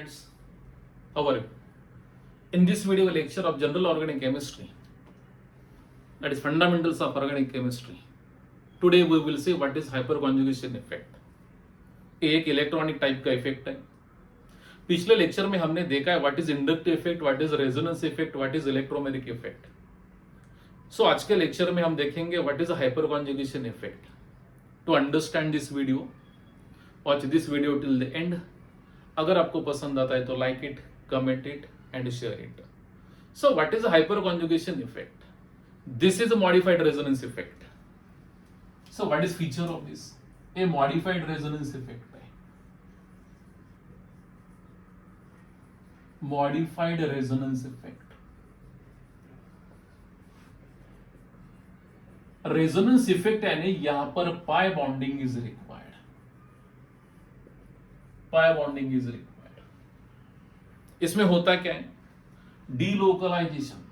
students, how are you? In this video lecture of general organic chemistry, that is fundamentals of organic chemistry, today we will see what is hyperconjugation effect. ये एक electronic type का effect है. पिछले lecture में हमने देखा है what is inductive effect, what is resonance effect, what is electromagnetic effect. So आज के लेक्चर में हम देखेंगे what is hyperconjugation effect. To understand this video, watch this video till the end. अगर आपको पसंद आता है तो like it, comment it and share it. So what is hyperconjugation effect? This is a modified resonance effect. So what is feature of this? A modified resonance effect है. Modified resonance effect. Resonance effect यानी यहां पर pi bonding is required. Pi bonding is required. इसमें होता क्या है? Delocalisation.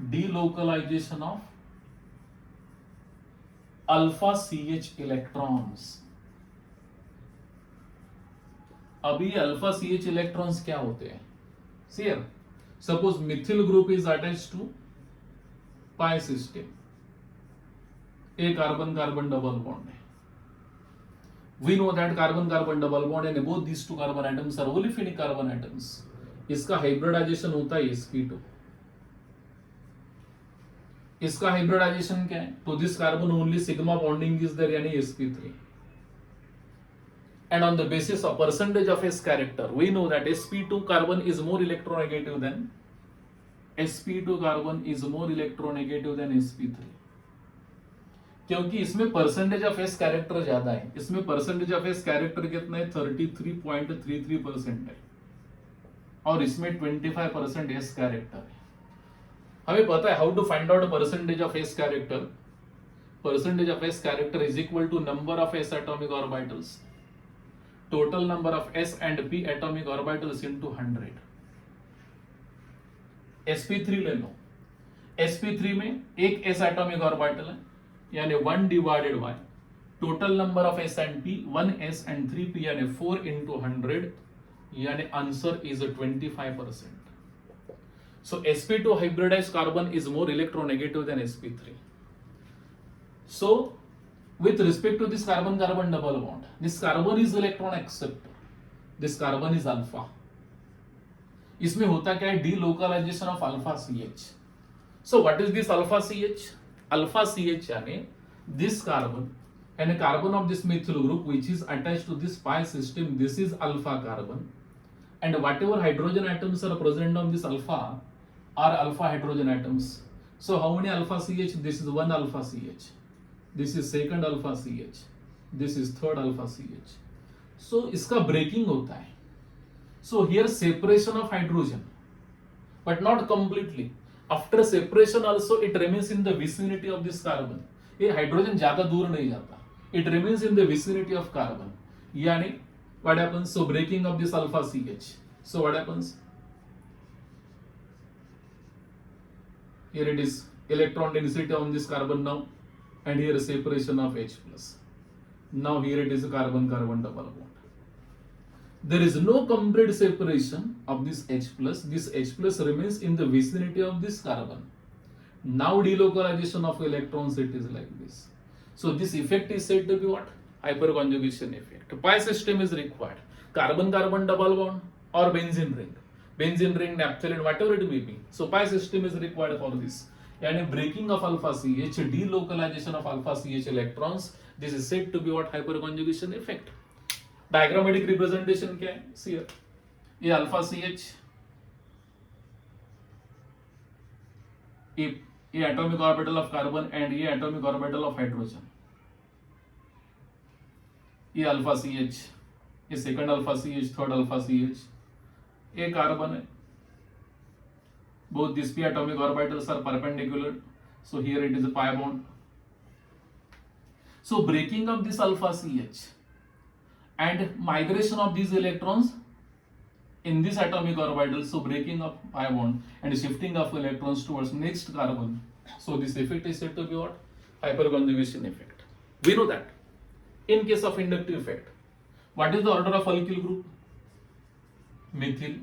Delocalisation of alpha CH electrons. अभी alpha CH electrons क्या होते हैं? See here suppose methyl group is attach to pi system. A carbon carbon double bond है. We know that carbon carbon double bond and both these two carbon atoms are olefinic carbon atoms. इसका hybridisation होता है sp2. इसका hybridization क्या है? तो this carbon only sigma bonding is there यानी sp3. And on the basis of percentage of S character, we know that sp2 carbon is more electronegative than sp3, क्योंकि इसमें परसेंटेज ऑफ एस कैरेक्टर ज्यादा है. इसमें percentage of S character कितना है? 33.33% है. और इसमें 25% एस कैरेक्टर है. हमें पता है how to find out percentage of S character. Percentage of S character is equal to number of S atomic orbitals, total number of s and p atomic orbitals into 100. sp3 ले लो. sp3 में एक s atomic orbital है यानी 1 divided by total number of s and p, 1s and 3p यानी 4 into 100 यानी answer is 25%. So sp2 hybridized carbon is more electronegative than sp3. So with respect to this carbon carbon double bond, this carbon is electron acceptor, this carbon is alpha. इसमें होता क्या है? Delocalization of alpha CH. So what is this alpha CH? Alpha CH यानी this carbon and a carbon of this methyl group which is attached to this pi system, this is alpha carbon, and whatever hydrogen atoms are present on this alpha are alpha hydrogen atoms. So how many alpha CH? This is one alpha CH, this is second alpha CH, this is third alpha CH. So इसका breaking होता है. So here separation of hydrogen, but not completely. After separation also it remains in the vicinity of this carbon. ये hydrogen ज्यादा दूर नहीं जाता. It remains in the vicinity of carbon. यानी what happens? So breaking of this alpha CH. So what happens? Here it is electron density on this carbon now, and here separation of H plus. Now here it is a carbon carbon double bond. There is no complete separation of this H plus. This H plus remains in the vicinity of this carbon. Now delocalization of electrons, it is like this. So this effect is said to be what? Hyperconjugation effect. Pi system is required. Carbon carbon double bond or benzene ring. Benzene ring, naphthalene, whatever it may be. So pi system is required for this. यानी breaking of alpha CH, delocalisation of alpha CH electrons. This is said to be what? Hyperconjugation effect. Diagrammatic representation क्या है? See here, ये alpha CH, ये atomic orbital of carbon and ये atomic orbital of hydrogen. ये alpha CH, ये second alpha CH, third alpha CH. ये carbon है. Both these p atomic orbitals are perpendicular, so here it is a pi bond. So breaking of this alpha CH and migration of these electrons in this atomic orbital, so breaking of pi bond and shifting of electrons towards next carbon. So this effect is said to be what? Hyperconjugation effect. We know that in case of inductive effect, What is the order of alkyl group? Methyl,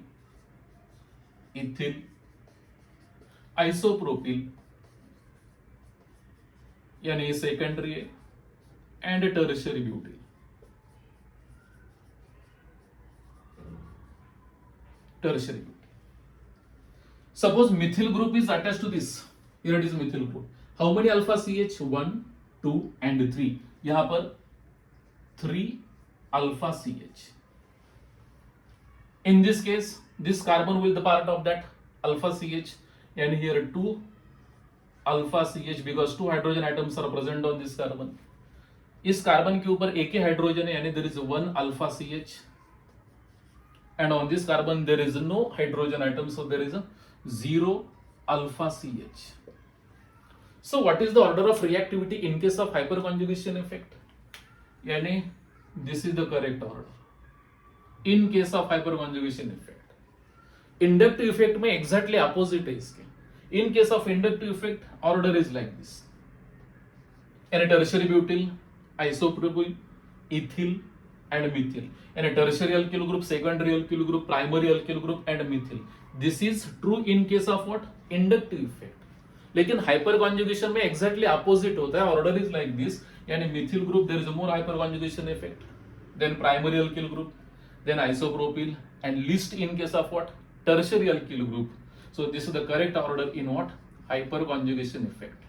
ethyl, isopropyl, यानी secondary है, and tertiary butyl. Tertiary group. Suppose methyl group is attached to this. Here it is methyl group. How many alpha CH? 1, 2 and 3. यहाँ पर 3 alpha CH. In this case, this carbon will be the part of that alpha CH, and here 2 alpha CH because 2 hydrogen atoms are present on this carbon. इस carbon के ऊपर एक ही hydrogen है, यानी there is 1 alpha CH. And on this carbon there is no hydrogen atom, so there is a 0 alpha CH. So what is the order of reactivity in case of hyperconjugation effect? Yani this is the correct order in case of hyperconjugation effect. Inductive effect में exactly opposite है इसके. In case of inductive effect, order is like this: and tertiary butyl, isopropyl, ethyl and methyl, and a tertiary alkyl group, secondary alkyl group, primary alkyl group and methyl. This is true in case of what? Inductive effect. लेकिन hyperconjugation में exactly opposite होता है. Order is like this, यानी methyl group there is more hyperconjugation effect, then primary alkyl group, then isopropyl, and least in case of what? Tertiary alkyl group. So this is the correct order in what? Hyperconjugation effect.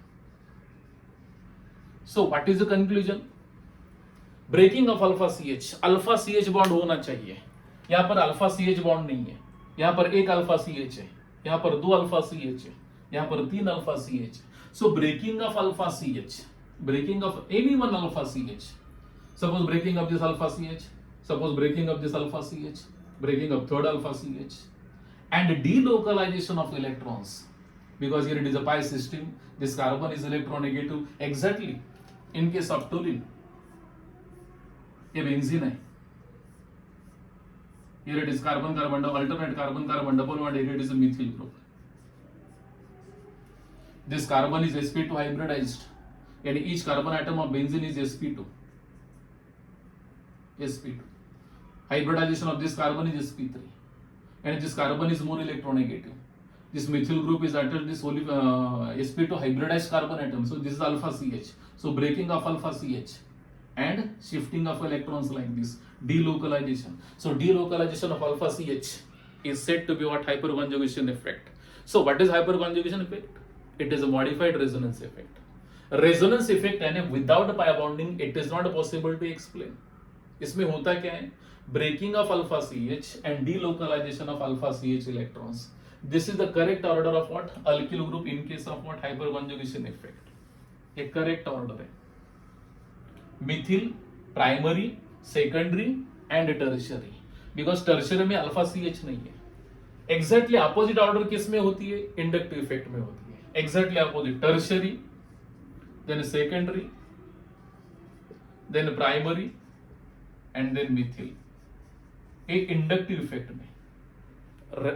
So what is the conclusion? Breaking of alpha C H bond होना चाहिए. यहां पर alpha C H bond नहीं है. यहां पर एक alpha C H है, यहां पर 2 अल्फा सी एच है, यहां पर 3 alpha C H. So breaking of alpha C H, breaking of any one alpha C H, suppose breaking of this alpha C H, suppose breaking of this alpha C H, breaking of third alpha C H, and delocalization of electrons, because here it is a pi system, this carbon is electronegative. Exactly in case of toluene, ये benzene है, here it is carbon carbon alternate carbon carbon double bond, here it is a methyl group. This carbon is sp2 hybridized, and each carbon atom of benzene is sp2. Hybridization of this carbon is sp3, and this carbon is more electronegative. This methyl group is attached to this sp2 hybridized carbon atom, so this is alpha CH. So breaking of alpha CH and shifting of electrons like this, delocalization. So delocalization of alpha CH is said to be what? Hyperconjugation effect. So what is hyperconjugation effect? It is a modified resonance effect. Resonance effect यानी without pi bonding it is not possible to explain. इसमें होता क्या है? Breaking of alpha CH and delocalization of alpha CH electrons. This is the correct order of what? Alkyl group in case of what? Hyperconjugation effect. एक correct order है. Mithil primary, secondary and tertiary, because tertiary में alpha CH नहीं है. Exactly opposite order किस में होती है? Inductive effect में होती है. Exactly opposite, tertiary, then secondary, then primary and then methyl. एक इंडक्टिव इफेक्ट में,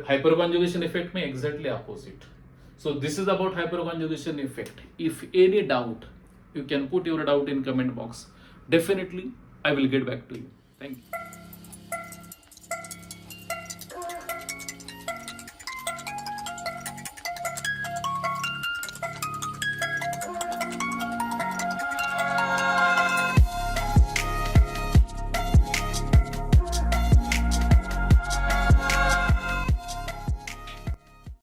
hyperconjugation effect में exactly opposite. So this is about hyperconjugation effect. If any doubt, you can put your doubt in comment box. Definitely I will get back to you. Thank you.